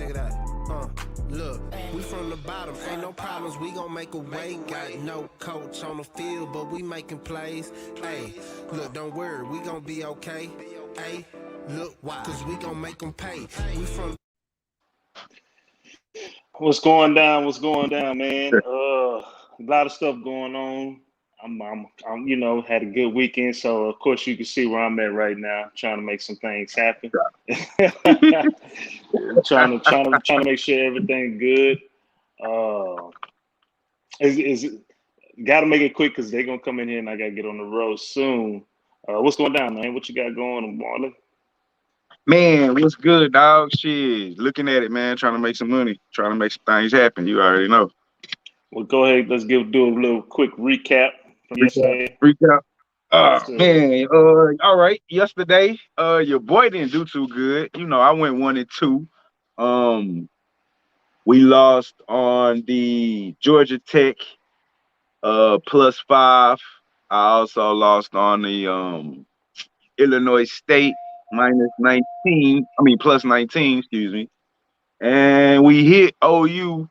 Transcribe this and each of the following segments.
Check it out. Look, we from the bottom, ain't no problems, we gon' make a way. Got no coach on the field, but we making plays. Hey, look, don't worry, we gon' be okay. Hey, look, why? Cause we gon' make them pay. We from What's going down? What's going down, man? A lot of stuff going on. I'm, had a good weekend, so of course you can see where I'm at right now, trying to make some things happen. trying to make sure everything good. Is got to make it quick because they're gonna come in here and I gotta get on the road soon. What's going down, man? What you got going on, Marley? Man, what's good, dog? Shit, looking at it, man. Trying to make some money, trying to make some things happen. You already know. Well, go ahead. Let's do a little quick recap from yesterday. Recap. Man, all right. Yesterday, your boy didn't do too good. You know, I went 1-2. We lost on the Georgia Tech +5. I also lost on the Illinois State +19, excuse me. And we hit OU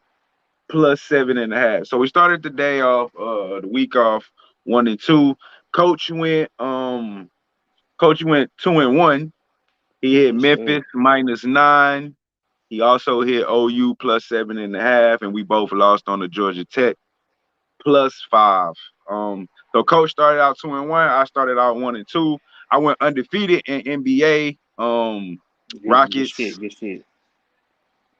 +7.5. So we started the day off, the week off 1-2. Coach went 2-1. He hit Memphis -9. He also hit OU +7.5, and we both lost on the Georgia Tech +5. So Coach started out 2-1. I started out 1-2. I went undefeated in NBA. Rockets. Good shit.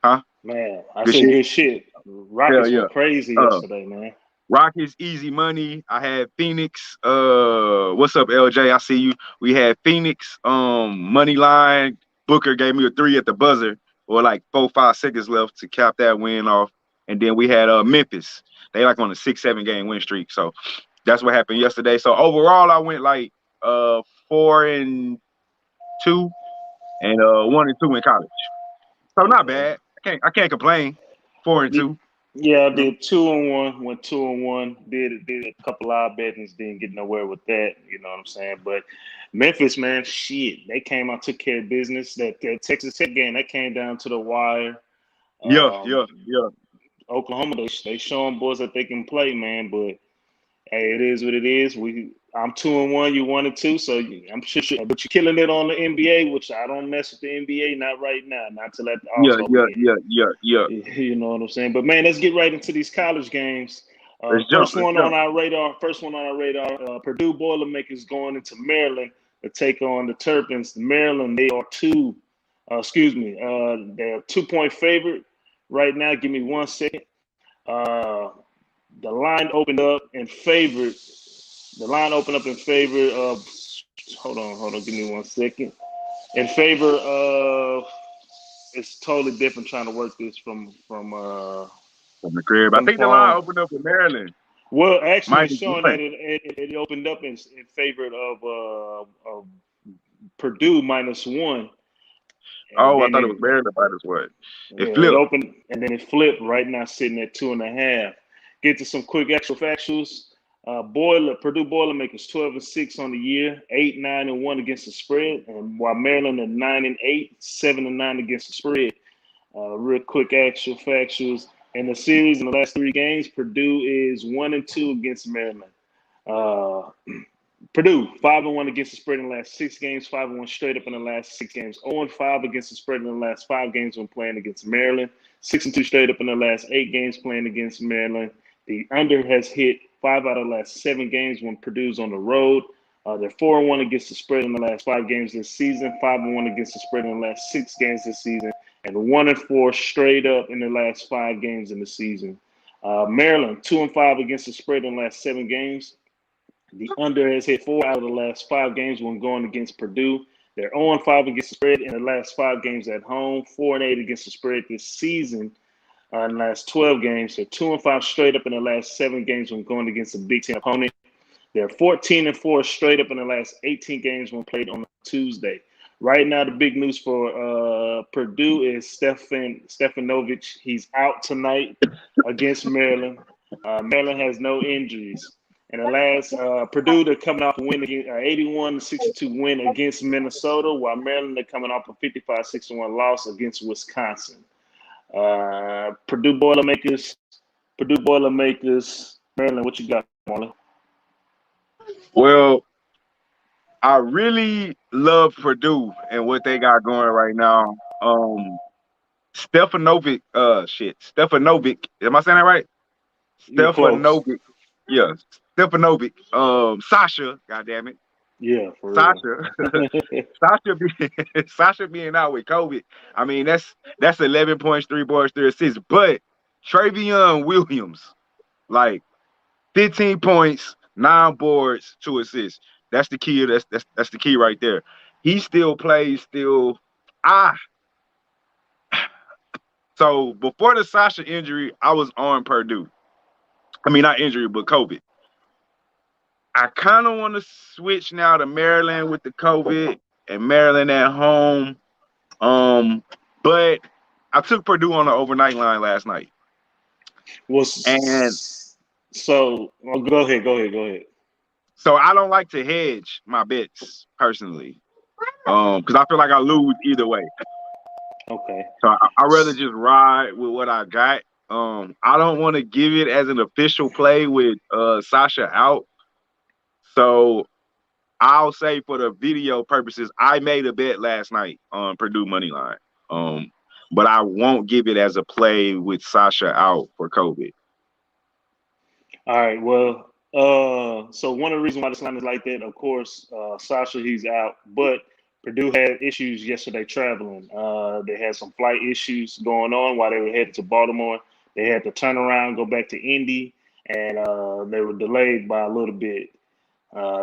Huh? Man, I said good shit. Rockets were crazy yesterday, man. Rockets, easy money. I had Phoenix. What's up, LJ? I see you. We had Phoenix money line. Booker gave me a 3 at the buzzer, or like 4-5 seconds left to cap that win off. And then we had Memphis. They like on a 6-7 game win streak. So that's what happened yesterday. So overall, I went like 4-2 and 1-2 in college. So not bad. I can't complain. 4-2. Yeah, I did 2-1. Went 2-1. Did a couple live bettings. Didn't get nowhere with that. You know what I'm saying? But Memphis, man, shit, they came out, took care of business. That Texas Tech game, that came down to the wire. Yeah. Oklahoma, they showing boys that they can play, man. But hey, it is what it is. I'm 2-1, you 1-2, so I'm sure. But you're killing it on the NBA, which I don't mess with the NBA, not right now, not till that All-Star Yeah. You know what I'm saying? But man, let's get right into these college games. First one on our radar. Purdue Boilermakers going into Maryland to take on the Terrapins. Maryland, they are they're a 2-point favorite right now. Give me 1 second. The line opened up in favor of. Hold on. Give me 1 second. In favor of. It's totally different trying to work this from the crib. I think the line opened up in Maryland. Well, actually, it's showing that it opened up in favor of Purdue -1. Oh, I thought it was Maryland -1. It flipped. It opened and then it flipped. Right now, sitting at 2.5. Get to some quick actual factuals. Purdue Boilermakers 12-6 on the year, 8-9-1 against the spread, and while Maryland are 9-8, 7-9 against the spread. Real quick actual factuals. In the series, in the last 3 games, Purdue is 1-2 against Maryland. Purdue 5-1 against the spread in the last 6 games, 5-1 straight up in the last 6 games, 0-5 against the spread in the last 5 games when playing against Maryland, 6-2 straight up in the last 8 games playing against Maryland. The under has hit 5 out of the last 7 games when Purdue's on the road. They're 4-1 against the spread in the last 5 games this season, 5-1 against the spread in the last 6 games this season, and 1-4 straight up in the last 5 games in the season. Maryland 2-5 against the spread in the last 7 games. The under has hit 4 out of the last 5 games when going against Purdue. They're 0-5 against the spread in the last 5 games at home, 4-8 against the spread this season. In the last 12 games, they're 2-5 straight up in the last 7 games when going against a Big Ten opponent. They're 14-4 straight up in the last 18 games when played on Tuesday. Right now, the big news for Purdue is Stefanovic. He's out tonight against Maryland. Maryland has no injuries. And the last Purdue, they're coming off a win against 81-62 win against Minnesota, while Maryland they're coming off a 55-61 loss against Wisconsin. Purdue Boilermakers. Maryland, what you got, Marley? Well, I really love Purdue and what they got going right now. Stefanovic, Stefanovic. Am I saying that right? You're close. Stefanovic. Yeah, Stefanovic. Sasha, goddamn it. Yeah, for real. Sasha. Sasha being out with COVID. I mean, that's 11 points, 3 boards, 3 assists. But Travion Williams, like 15 points, 9 boards, 2 assists. That's the key. That's the key right there. He still plays. So before the Sasha injury, I was on Purdue. I mean, not injury, but COVID. I kind of want to switch now to Maryland with the COVID and Maryland at home. But I took Purdue on the overnight line last night. Well, And so go ahead. so I don't like to hedge my bets personally. Because I feel like I lose either way. Okay. So I'd rather just ride with what I got. I don't want to give it as an official play with Sasha out. So I'll say for the video purposes, I made a bet last night on Purdue money line. But I won't give it as a play with Sasha out for COVID. All right. Well, so one of the reasons why this line is like that, of course, Sasha, he's out, but Purdue had issues yesterday traveling. They had some flight issues going on while they were headed to Baltimore. They had to turn around, go back to Indy, and they were delayed by a little bit.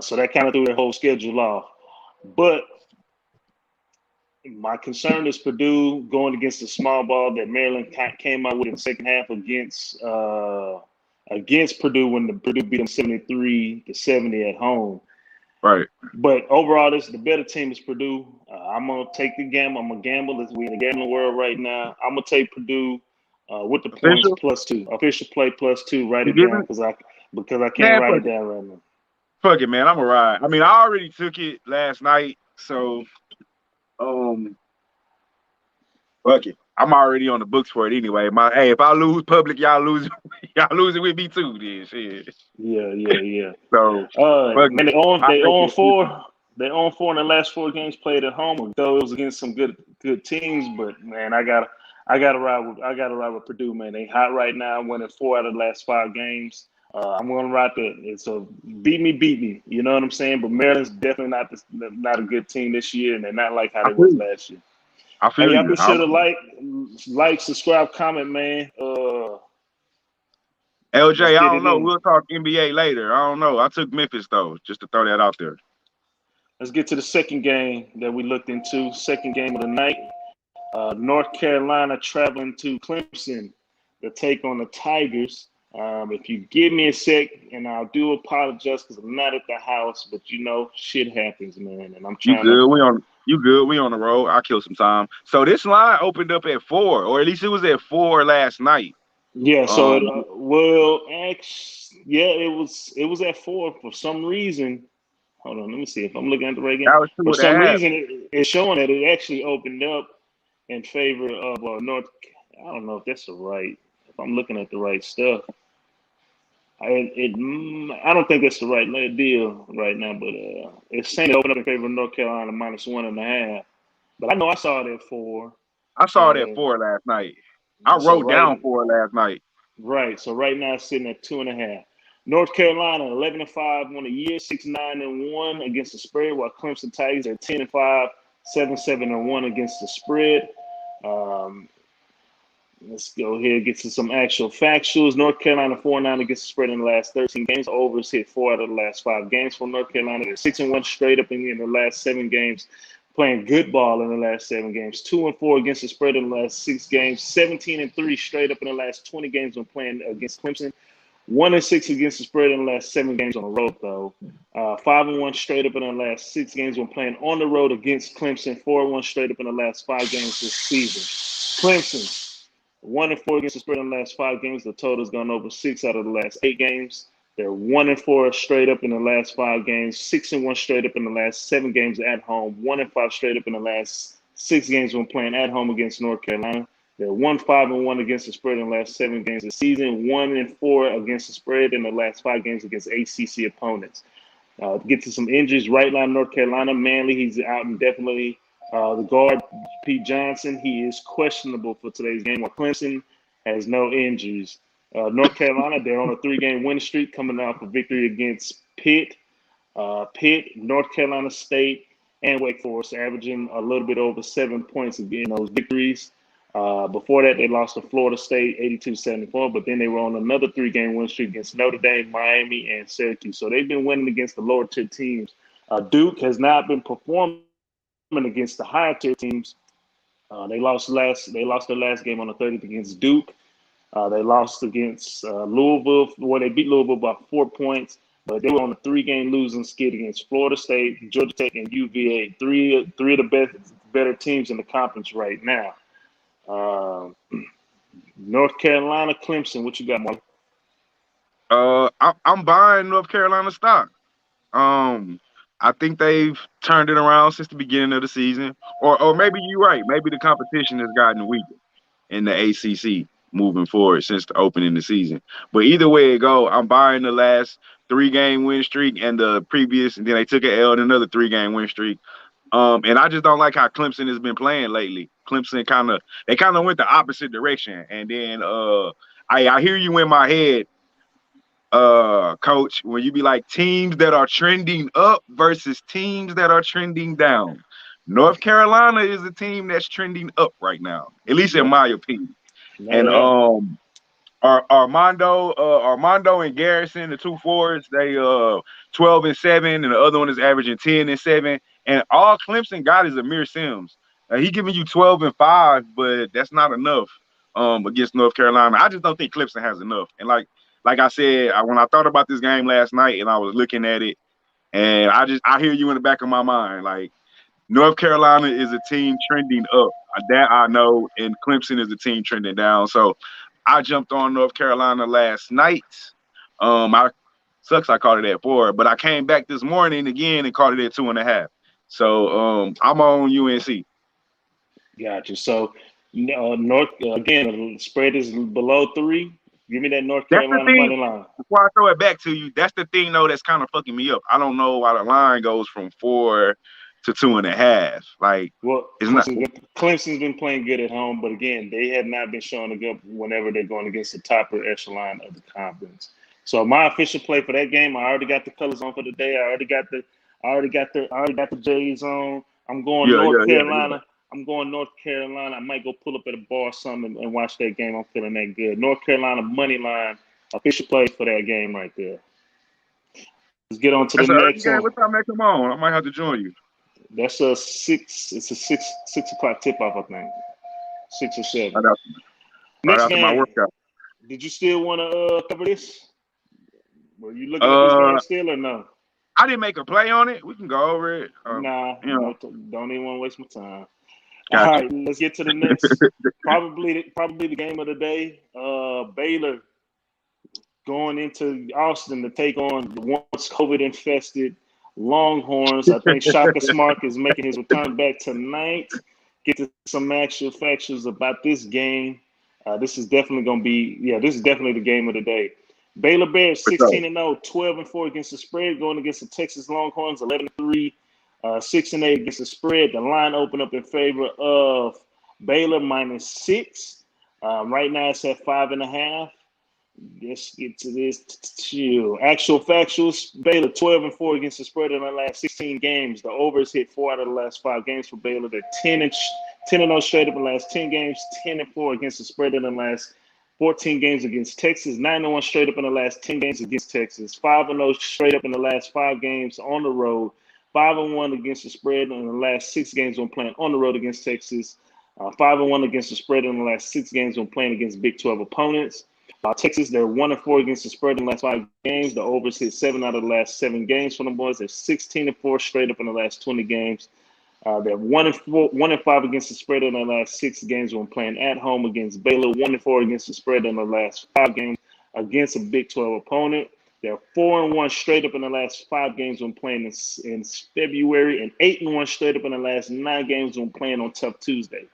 So that kind of threw their whole schedule off. But my concern is Purdue going against the small ball that Maryland came out with in the second half against Purdue when Purdue beat them 73-70 at home. Right. But overall, the better team is Purdue. I'm gonna take the gamble. I'm gonna gamble as we in the gambling world right now. I'm gonna take Purdue with the points +2. Official play +2. Write it down because I can't write it down right now. Fuck it, man. I'm a ride. I mean, I already took it last night, so fuck it. I'm already on the books for it anyway. Hey, if I lose public, y'all lose it with me too, then shit. Yeah. So man, they on 4. They on 4 in the last 4 games played at home. Though it was against some good teams, but man, I gotta ride with Purdue, man. They hot right now, winning 4 out of the last 5 games. I'm gonna ride that. It's a beat me. You know what I'm saying? But Maryland's definitely not a good team this year, and they're not like how they was last year. I feel y'all you. be sure to like, subscribe, comment, man. LJ, I don't know. We'll talk NBA later. I don't know. I took Memphis though, just to throw that out there. Let's get to the second game that we looked into. Second game of the night. North Carolina traveling to Clemson to take on the Tigers. If you give me a sec, and I do apologize because I'm not at the house, but you know, shit happens, man. And I'm trying You good. We on the road. I killed some time. So this line opened up at 4, or at least it was at 4 last night. Yeah. So it was at 4 for some reason. Hold on, let me see if I'm looking at the right game. For some reason, it's showing that it actually opened up in favor of North. I don't know if that's if I'm looking at the right stuff. I don't think that's the right deal right now, but it's saying it opened up in favor of North Carolina -1.5. But I know I saw it at 4. I saw it at 4 last night. I wrote down 4 last night. Right. So right now it's sitting at 2.5. North Carolina 11-5 on the year, 6-9-1 against the spread, while Clemson Tigers are 10-5, 7-7-1 against the spread. Let's go here and get to some actual factuals. North Carolina 4-9 against the spread in the last 13 games. Overs hit 4 out of the last 5 games for North Carolina. They're 6-1 straight up in the last 7 games, playing good ball in the last 7 games. 2-4 against the spread in the last 6 games. 17-3 straight up in the last 20 games when playing against Clemson. 1-6 against the spread in the last 7 games on the road, though. 5-1 straight up in the last 6 games when playing on the road against Clemson. 4-1 straight up in the last 5 games this season. Clemson 1-4 against the spread in the last 5 games. The total's gone over 6 out of the last 8 games. They're 1-4 straight up in the last 5 games. 6-1 straight up in the last 7 games at home. 1-5 straight up in the last 6 games when playing at home against North Carolina. They're 1-5-1 against the spread in the last 7 games of the season, 1-4 against the spread in the last 5 games against ACC opponents. Get to some injuries right now. North Carolina, Manley, he's out indefinitely. The guard, Pete Johnson, he is questionable for today's game, while Clemson has no injuries. North Carolina, they're on a 3-game winning streak coming off a victory against Pitt, North Carolina State, and Wake Forest, averaging a little bit over 7 points in those victories. Before that, they lost to Florida State 82-74, but then they were on another 3-game win streak against Notre Dame, Miami, and Syracuse. So they've been winning against the lower tier teams. Duke has not been performing against the higher tier teams. They lost their last game on the 30th against Duke. They lost against Louisville, where they beat Louisville by 4 points, but they were on a 3-game losing skid against Florida State, Georgia Tech, and UVA. Three of the better teams in the conference right now. North Carolina, Clemson. What you got, Marley? I'm buying North Carolina stock. I think they've turned it around since the beginning of the season, or maybe you're right. Maybe the competition has gotten weaker in the ACC moving forward since the opening of the season. But either way it go, I'm buying the last 3-game win streak and the previous, and then they took an L in another 3-game win streak. And I just don't like how Clemson has been playing lately. Clemson kind of went the opposite direction. And then I hear you in my head, Coach, when you be like teams that are trending up versus teams that are trending down. North Carolina is a team that's trending up right now, at least in my opinion. And Armando and Garrison, the 2 forwards, they 12-7, and the other one is averaging 10-7. And all Clemson got is Amir Sims. He giving you 12-5, but that's not enough against North Carolina. I just don't think Clemson has enough. And like I said, when I thought about this game last night and I was looking at it, and I hear you in the back of my mind, like North Carolina is a team trending up. That I know, and Clemson is a team trending down. So I jumped on North Carolina last night. I called it at 4, but I came back this morning again and called it at 2.5. So I'm on UNC. Gotcha. So North again, the spread is below 3. Give me that North Carolina money line. Before I throw it back to you, that's the thing though that's kind of fucking me up. I don't know why the line goes from 4 to 2.5. Like, well, Clemson's been playing good at home, but again, they have not been showing up whenever they're going against the top echelon of the conference. So my official play for that game, I already got the colors on for the day. I already got the J's on. I'm going North Carolina. Yeah. I'm going North Carolina. I might go pull up at a bar or something and watch that game. I'm feeling that good. North Carolina money line, official play for that game right there. Let's get on to the next one. What time they come on? I might have to join you. That's a 6. It's a 6 o'clock tip off, I think. 6 or 7. Next game. My workout. Did you still want to cover this? Were you looking at this game still or no? I didn't make a play on it. We can go over it. No, don't even want to waste my time. Gotcha. All right, let's get to the next. probably the game of the day. Baylor going into Austin to take on the once COVID-infested Longhorns. I think Shaka Smart is making his return back tonight. Get to some actual facts about this game. This is definitely going to be, this is definitely the game of the day. Baylor Bears 16-0, 12-4 against the spread, going against the Texas Longhorns 11-3, 6-8 against the spread. The line opened up in favor of Baylor -6. Right now it's at 5.5. Let's get to this. Actual factuals. Baylor 12-4 against the spread in the last 16 games. The overs hit 4 out of the last 5 games for Baylor. They're 10-0 straight up in the last 10 games. 10-4 against the spread in the last 14 games against Texas. 9-1 straight up in the last 10 games against Texas. 5-0 straight up in the last 5 games on the road. 5-1 against the spread in the last 6 games when playing on the road against Texas. 5-1 against the spread in the last 6 games when playing against Big 12 opponents. Texas, they're 1-4 against the spread in the last 5 games. The overs hit 7 out of the last 7 games for them boys. They're 16-4 straight up in the last 20 games. They're 1-5 against the spread in the last 6 games when playing at home against Baylor. 1-4 against the spread in the last 5 games against a Big 12 opponent. They're 4-1 straight up in the last 5 games when playing in February, and 8-1 straight up in the last 9 games when playing on Tough Tuesday.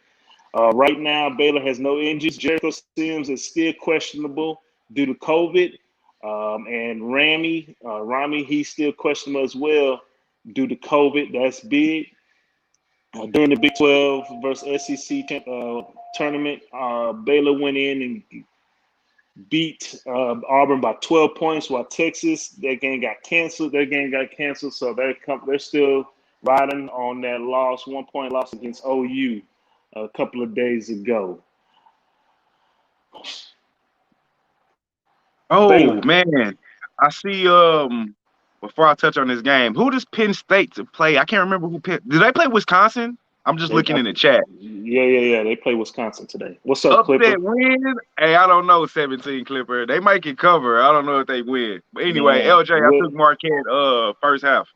Right now, Baylor has no injuries. Jericho Sims is still questionable due to COVID. And Rami, he's still questionable as well due to COVID. That's big. During the Big 12 versus SEC tournament, Baylor went in and beat Auburn by 12 points, while Texas, their game got canceled. So they're still riding on that loss, 1-point loss against OU a couple of days ago. Oh Baylor. man, I see. Before I touch on this game, who does Penn State to play? I can't remember who Penn. Did they play Wisconsin? I'm just looking in the chat. Yeah. They play Wisconsin today. What's up, Clipper? Upset win? Hey, I don't know. 17 Clipper. They might get cover. I don't know if they win. But anyway, Man, LJ, I took Marquette. First half.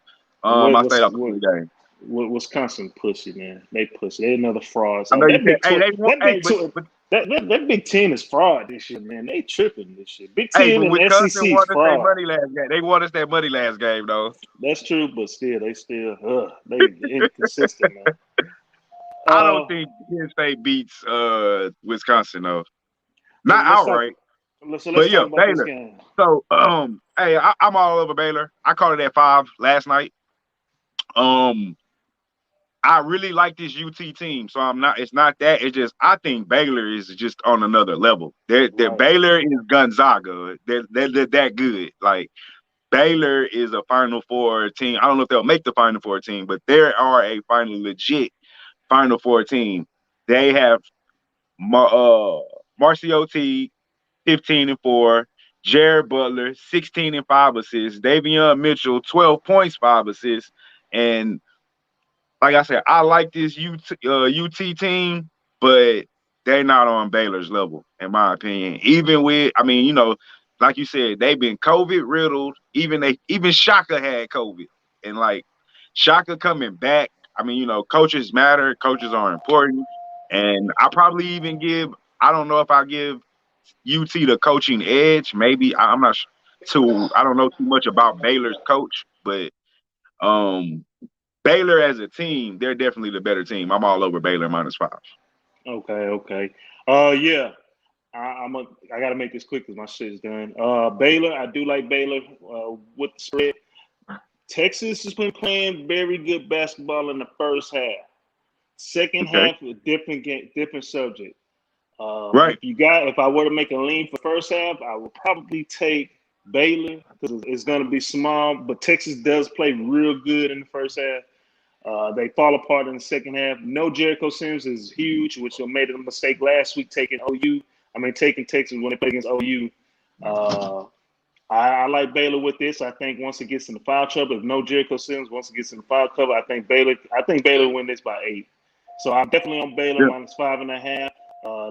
I stayed off the game. Wisconsin pussy, man. They pussy. They another frauds. I know you said, that Big Ten is fraud this year, man. They tripping this year. Big Ten and Wisconsin SEC won is fraud. money last game. They won us that money last game, though. That's true, but still, they inconsistent, man. I don't think Penn State beats Wisconsin though. Not outright. But yeah, Baylor. So hey, I'm all over Baylor. I called it at 5 last night. I really like this UT team, so it's not that. It's just I think Baylor is just on another level. Baylor is Gonzaga. They're that good. Like Baylor is a Final Four team. I don't know if they'll make the Final Four team, but they are a legit Final Four team. They have Marcio T, 15-4, Jared Butler, 16 and 5 assists, Davion Mitchell, 12 points, 5 assists, and like I said, I like this UT team, but they're not on Baylor's level, in my opinion. Even with, like you said, they've been COVID riddled. Even Shaka had COVID, and like Shaka coming back. Coaches matter. Coaches are important, and I probably even I don't know if I give UT the coaching edge. Maybe I'm not I don't know too much about Baylor's coach, but Baylor as a team, they're definitely the better team. I'm all over Baylor -5. Okay. Yeah. I got to make this quick because my shit's done. Baylor, I do like Baylor with the spread. Texas has been playing very good basketball in the first half. Second half, a different subject. Right. If I were to make a lean for first half, I would probably take Baylor because it's going to be small. But Texas does play real good in the first half. They fall apart in the second half. No Jericho Sims is huge, which made a mistake last week taking Texas when they played against OU. I like Baylor with this. I think once it gets in the foul trouble, if no Jericho Sims, once it gets in the foul cover, I think Baylor win this by 8. So I'm definitely on Baylor -5.5.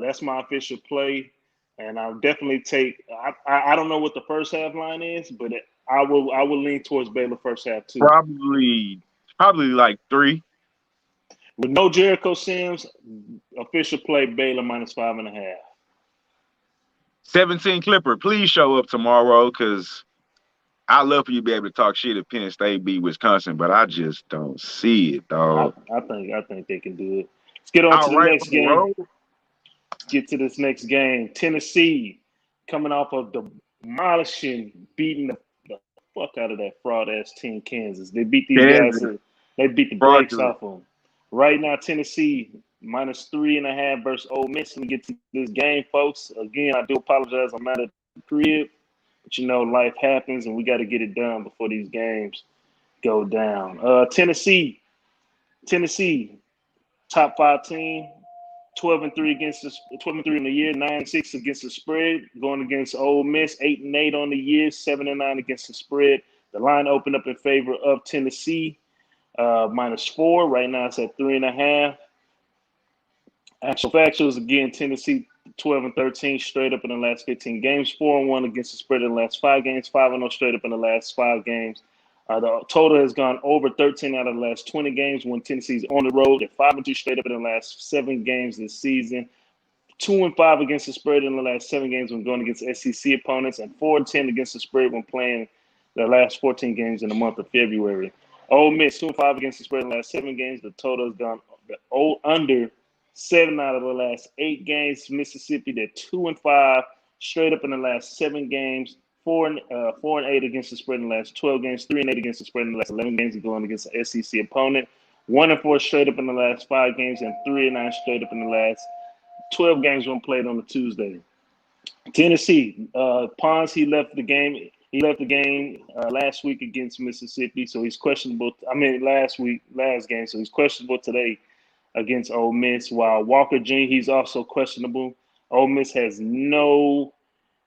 That's my official play, and I'll definitely take. I don't know what the first half line is, but I will lean towards Baylor first half too. Probably like 3. With no Jericho Sims, official play Baylor -5.5. 17 Clipper, please show up tomorrow because I love for you to be able to talk shit if Penn State beat Wisconsin, but I just don't see it, dog. I think they can do it. Let's get on to the next game. Let's get to this next game. Tennessee coming off of beating the fuck out of that fraud ass team, Kansas. They beat these guys. They beat the brakes off them. Right now, Tennessee -3.5 versus Ole Miss. Let me get to this game, folks. Again, I do apologize. I'm not at the crib, but life happens, and we got to get it done before these games go down. Tennessee, top 5 team, 12-3 in the year, 9-6 against the spread. Going against Ole Miss, 8-8 on the year, 7-9 against the spread. The line opened up in favor of Tennessee, -4. Right now, it's at 3.5. Actual factuals, again, Tennessee 12-13 straight up in the last 15 games, 4-1 against the spread in the last 5 games, 5-0 straight up in the last 5 games. The total has gone over 13 out of the last 20 games when Tennessee's on the road. They're 5-2 straight up in the last 7 games this season, 2-5 against the spread in the last 7 games when going against SEC opponents, and 4-10 against the spread when playing the last 14 games in the month of February. Ole Miss 2-5 against the spread in the last 7 games. The total has gone under 7 out of the last 8 games. Mississippi, they're 2-5 straight up in the last 7 games. 4-8 against the spread in the last 12 games. 3-8 against the spread in the last 11 games. Going against an SEC opponent. 1-4 straight up in the last 5 games, and 3-9 straight up in the last 12 games when played on a Tuesday. Tennessee, Pons, he left the game. He left the game last week against Mississippi, so he's questionable. Last game, so he's questionable today against Ole Miss. While Walker Jr., he's also questionable. Ole Miss has no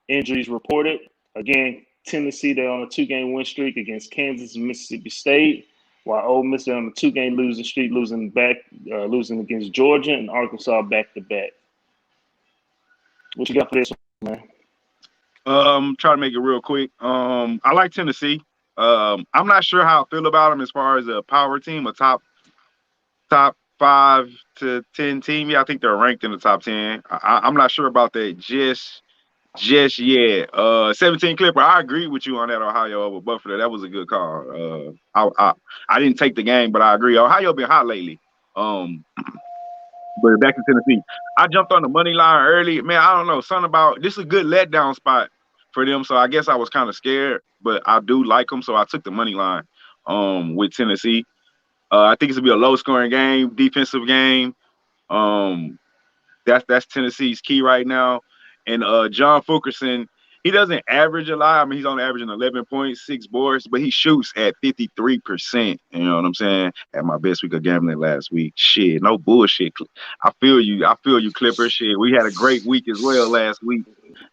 injuries reported. Again, Tennessee, they're on a 2-game win streak against Kansas and Mississippi State, while Ole Miss, they're on a 2-game losing streak, losing against Georgia and Arkansas back-to-back. What you got for this one, man? Try to make it real quick. I like Tennessee. I'm not sure how I feel about them as far as a power team, a top 5 to 10 team. Yeah, I think they're ranked in the top 10. I'm not sure about that just yet. 17 Clipper. I agree with you on that. Ohio over Buffalo. That was a good call. I didn't take the game, but I agree. Ohio been hot lately. But back to Tennessee. I jumped on the money line early. Man, I don't know. Something about this is a good letdown spot for them. So I guess I was kind of scared, but I do like them. So I took the money line with Tennessee. I think it's gonna be a low scoring game, defensive game. That's Tennessee's key right now. And John Fulkerson, he doesn't average a lot. I mean, he's only averaging 11.6 boards, but he shoots at 53%. You know what I'm saying? At my best week of gambling last week. Shit, no bullshit. I feel you. Clipper. Shit, we had a great week as well last week.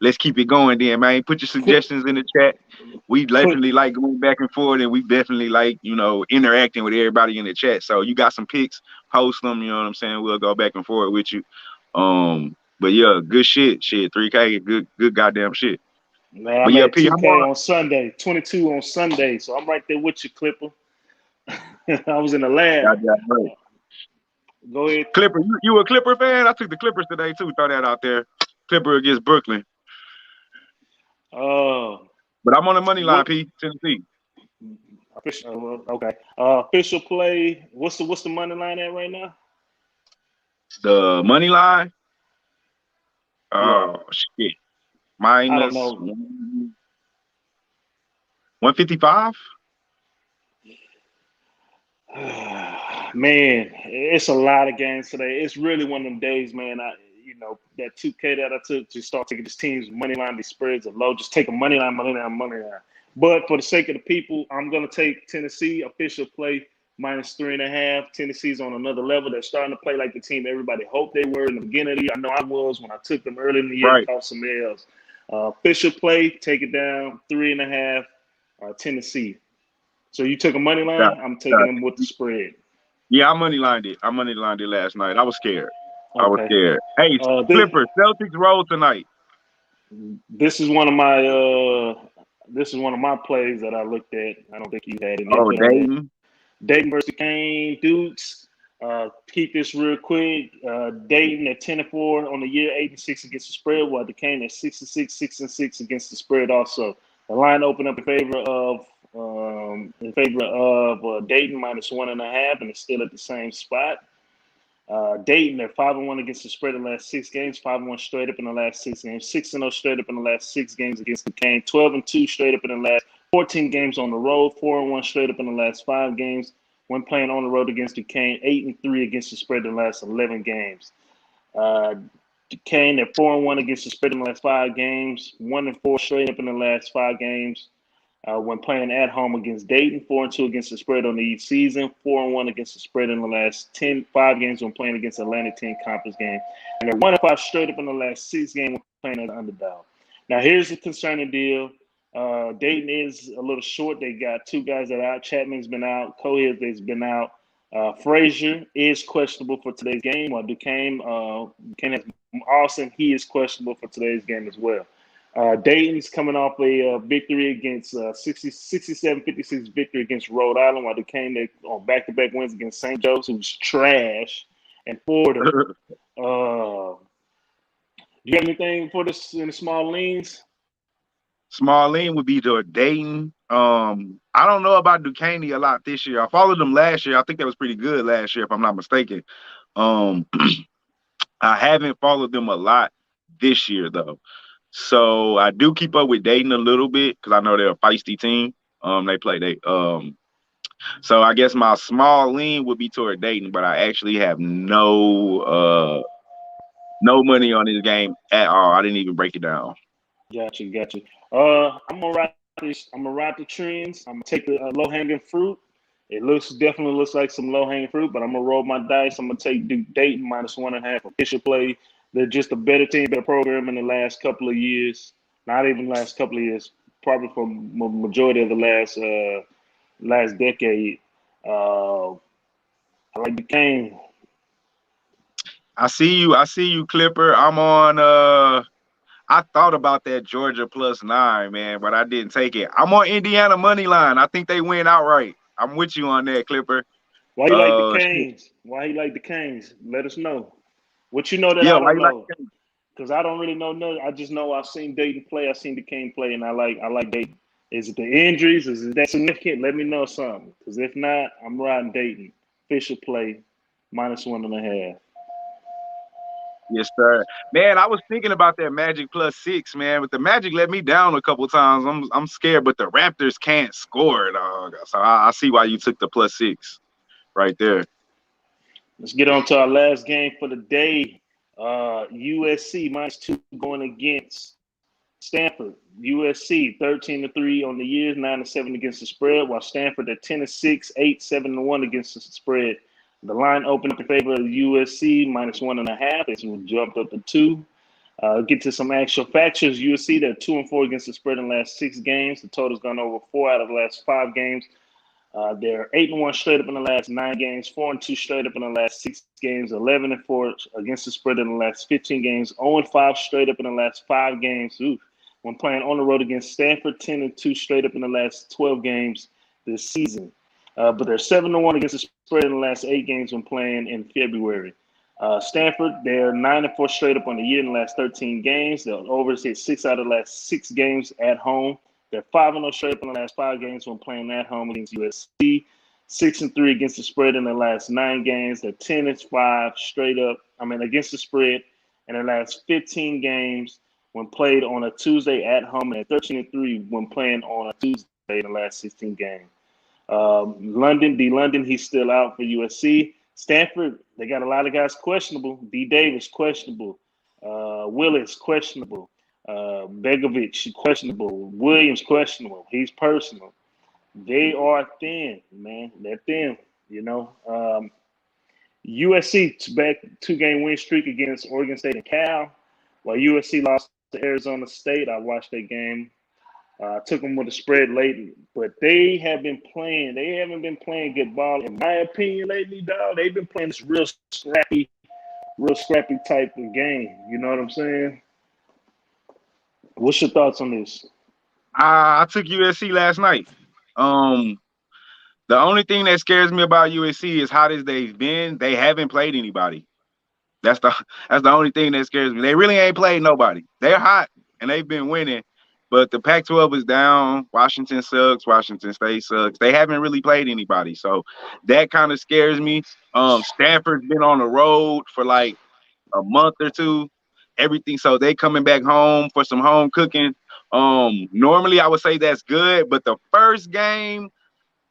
Let's keep it going then, man. Put your suggestions in the chat. We definitely like going back and forth, and we definitely like, interacting with everybody in the chat. So you got some picks, post them, you know what I'm saying? We'll go back and forth with you. But yeah, good shit. 3K, good goddamn shit. Man, I'm at 2K on Sunday, 22 on Sunday, so I'm right there with you, Clipper. I was in the lab. Right. Go ahead. Clipper, you a Clipper fan? I took the Clippers today, too. Throw that out there. Clipper against Brooklyn. But I'm on the money line, P. Tennessee. Okay. Official play. What's the money line at right now? The money line? Oh, shit. Minus 155? Man, it's a lot of games today. It's really one of them days, man. That 2K that I took to start taking this team's money line, these spreads are low. Just take a money line. But for the sake of the people, I'm going to take Tennessee official play minus 3.5. Tennessee's on another level. They're starting to play like the team everybody hoped they were in the beginning of the year. I know I was when I took them early in the year. Right. Caught some L's. Official play, take it down, 3.5, Tennessee. So you took a money line. I'm taking them with the spread. Yeah, I money lined it. Last night. I was scared. Okay. Hey, Clippers, Celtics roll tonight. This is one of my plays that I looked at. I don't think you had it. Oh, Dayton. Dayton versus Duquesne, Dukes. Keep this real quick. Dayton at 10-4 on the year, 8-6 against the spread, while Duquesne at 6-6, 6-6 against the spread. Also, the line opened up in favor of Dayton minus 1.5, and it's still at the same spot. Dayton, they're 5-1 against the spread in the last 6 games, 5-1 straight up in the last 6 games, 6-0 straight up in the last 6 games against Duquesne, 12-2 straight up in the last 14 games on the road, 4-1 straight up in the last 5 games when playing on the road against Duquesne, 8-3 against the spread in the last 11 games. Duquesne, they're 4-1 against the spread in the last 5 games, 1-4 straight up in the last 5 games. When playing at home against Dayton, 4-2 against the spread on the season, 4-1 against the spread in the last 5 games when playing against Atlantic 10 conference game. And they're 1-5 straight up in the last 6 games when playing as an underdog. Now, here's the concerning deal. Dayton is a little short. They got 2 guys that are out. Chapman's been out. Cohill has been out. Frazier is questionable for today's game, while Duquesne has Austin. He is questionable for today's game as well. Dayton's coming off a victory against 67-56 victory against Rhode Island, while Duquesne on back-to-back wins against St. Joe's, who's trash, and Florida. You got anything for this in the small leans? Small lean would be to Dayton. I don't know about Duquesne a lot this year. I followed them last year. I think that was pretty good last year, if I'm not mistaken. I haven't followed them a lot this year though. So I do keep up with Dayton a little bit because I know they're a feisty team. So I guess my small lean would be toward Dayton, but I actually have no money on this game at all. I didn't even break it down. Got you. I'm gonna ride this. I'm gonna ride the trends. I'm gonna take the low hanging fruit. It definitely looks like some low hanging fruit, but I'm gonna roll my dice. I'm gonna take Dayton -1.5 official play. They're just a better team, better program in the last couple of years. Not even last couple of years, probably for majority of the last decade. I like Duquesne. I see you, Clipper. I'm on I thought about that Georgia +9, man, but I didn't take it. I'm on Indiana money line. I think they win outright. I'm with you on that, Clipper. Why you like the Canes? Why you like the Canes? Let us know. What you know that Yeah, I why don't you like know? Because I don't really know nothing. I just know I've seen Dayton play. I've seen Duquesne play, and I like Dayton. Is it the injuries? Is it that significant? Let me know something. Because if not, I'm riding Dayton. Official play -1.5. Yes, sir. Man, I was thinking about that Magic +6, man, but the Magic let me down a couple times. I'm scared, but the Raptors can't score, dog. So I see why you took the +6 right there. Let's get on to our last game for the day. USC -2 going against Stanford. USC 13-3 on the years, 9-7 against the spread, while Stanford at 10-6, 8-7-1 against the spread. The line opened up in favor of USC -1.5. It's jumped up to 2. Get to some actual factors. USC, they're 2-4 against the spread in the last 6 games. The total's gone over 4 out of the last 5 games. They're 8-1 straight up in the last 9 games, 4-2 straight up in the last 6 games, 11-4 against the spread in the last 15 games, 0-5 straight up in the last 5 games. Ooh. When playing on the road against Stanford, 10-2 straight up in the last 12 games this season. But they're 7-1 against the spread in the last 8 games when playing in February. Stanford, they're 9-4 straight up on the year in the last 13 games. They'll oversee 6 out of the last 6 games at home. They're 5-0 straight up in the last 5 games when playing at home against USC. 6-3 against the spread in the last 9 games. They're 10-5 straight up. Against the spread in the last 15 games when played on a Tuesday at home, and 13-3 when playing on a Tuesday in the last 16 games. London, he's still out for USC. Stanford, they got a lot of guys questionable. D. Davis, questionable. Willis, questionable. Begovic, questionable. Williams, questionable. He's personal. They are thin, man. They're thin, USC back 2-game win streak against Oregon State and Cal. While USC lost to Arizona State, I watched that game. Took them with a spread lately, but they haven't been playing good ball, in my opinion, lately, dog. They've been playing this real scrappy type of game. You know what I'm saying? What's your thoughts on this? I took USC last night. The only thing that scares me about USC is how they've been. They haven't played anybody. That's the only thing that scares me. They really ain't played nobody. They're hot and they've been winning, but the Pac-12 is down. Washington sucks. Washington State sucks. They haven't really played anybody, so that kind of scares me. Stanford's been on the road for like a month or two. Everything, so they coming back home for some home cooking. Normally I would say that's good, but the first game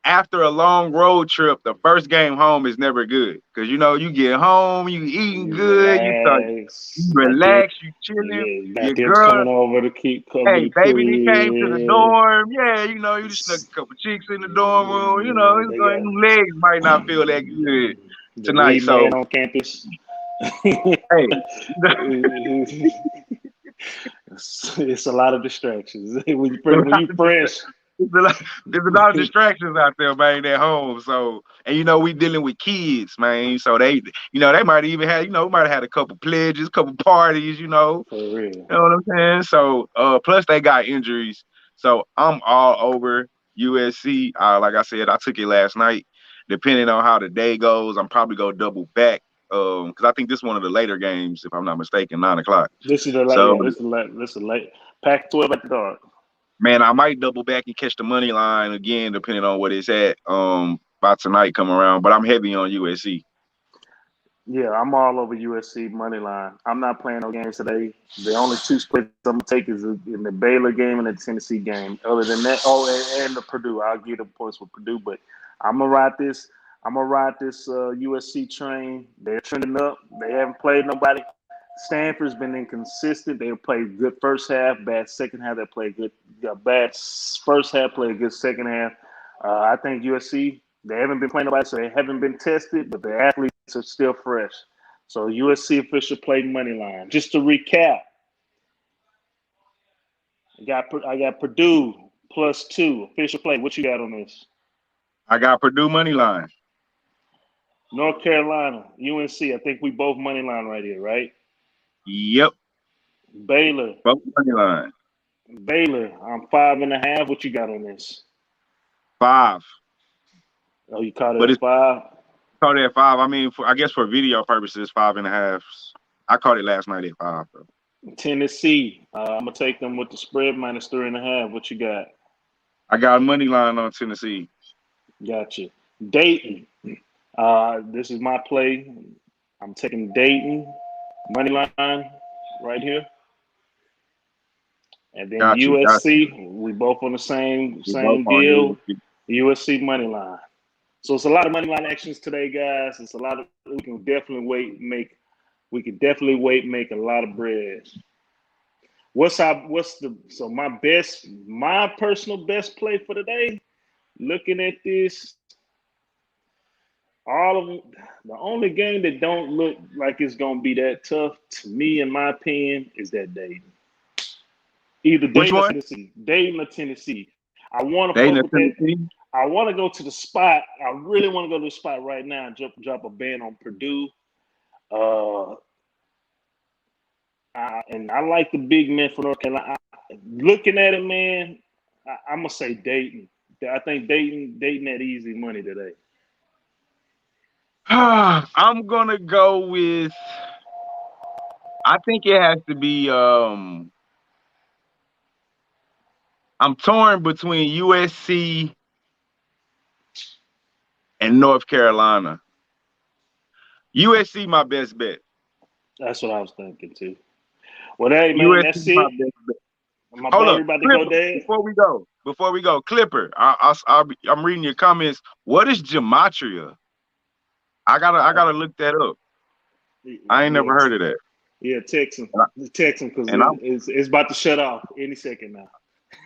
after a long road trip, the first game home is never good because you get home, you eating good, you relax, you chilling. Yeah, Your girl coming over to keep Hey, covering baby, he came to the the dorm. Yeah, you just snuck a couple chicks in the dorm room. His legs might not feel that good the tonight. weed So, man on campus. hey, it's a lot of distractions when you fresh. there's a lot of distractions out there, man, at home. So, and we dealing with kids, man. So they might even have, we might have had a couple pledges, couple parties, For real. You know what I'm saying? So, plus they got injuries. So I'm all over USC. Like I said, I took it last night. Depending on how the day goes, I'm probably gonna double back. Because I think this is one of the later games, if I'm not mistaken, 9 o'clock. This is the late. So, this is late. Pac-12 at the dark. man, I might double back and catch the money line again, depending on what it's at. By tonight come around, but I'm heavy on USC. Yeah, I'm all over USC money line. I'm not playing no games today. The only two splits I'm gonna take is in the Baylor game and the Tennessee game. Other than that, and the Purdue. I'll give the points with Purdue, but I'm gonna ride this. I'm gonna ride this USC train. They're trending up. They haven't played nobody. Stanford's been inconsistent. They played good first half, bad second half. They played good, bad first half, played good second half. I think USC. They haven't been playing nobody, so they haven't been tested, but the athletes are still fresh. So USC official play money line. Just to recap, I got Purdue +2 official play. What you got on this? I got Purdue money line. North Carolina, UNC. I think we both money line right here, right? Yep. Baylor. Both money line. Baylor. I'm 5.5. What you got on this? 5. Oh, you caught it But at it's 5? caught it at 5. I mean, I guess for video purposes, 5.5. I caught it last night at 5, bro. Tennessee. I'm gonna take them with the spread -3.5. What you got? I got a money line on Tennessee. Gotcha. Dayton. This is my play. I'm taking Dayton money line right here, and then Got you. USC. We both on the same deal. USC money line. So it's a lot of money line actions today, guys. It's a lot of we can definitely make a lot of bread. My personal best play for today? Looking at this, all of them, the only game that don't look like it's gonna be that tough to me, in my opinion, is that Dayton. Either Dayton or Tennessee. Dayton or Tennessee. I want to fuck with that. I want to go to the spot. I really want to go to the spot right now and drop a ban on Purdue. And I like the big men for North Carolina. Looking at it, man, I'm gonna say Dayton. I think Dayton had easy money today. I'm gonna go with. I think it has to be. I'm torn between USC and North Carolina. USC, my best bet. That's what I was thinking too. Well, hey man, USC, that's it. my best bet. My Hold brother up, about to Clipper, go there. Before we go, Clipper. I'm reading your comments. What is gematria? I gotta look that up. I ain't never heard of that. Yeah, text him because it's about to shut off any second now.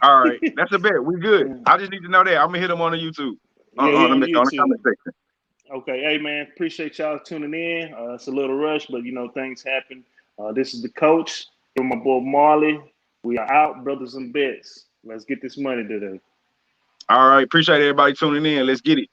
All right, that's a bet. We good. I just need to know that. I'm gonna hit him on the YouTube. On the comment section. Okay, hey man, appreciate y'all tuning in. It's a little rush, but things happen. This is the coach with my boy Marley. We are out, Brothas N Bets. Let's get this money today. All right, appreciate everybody tuning in. Let's get it.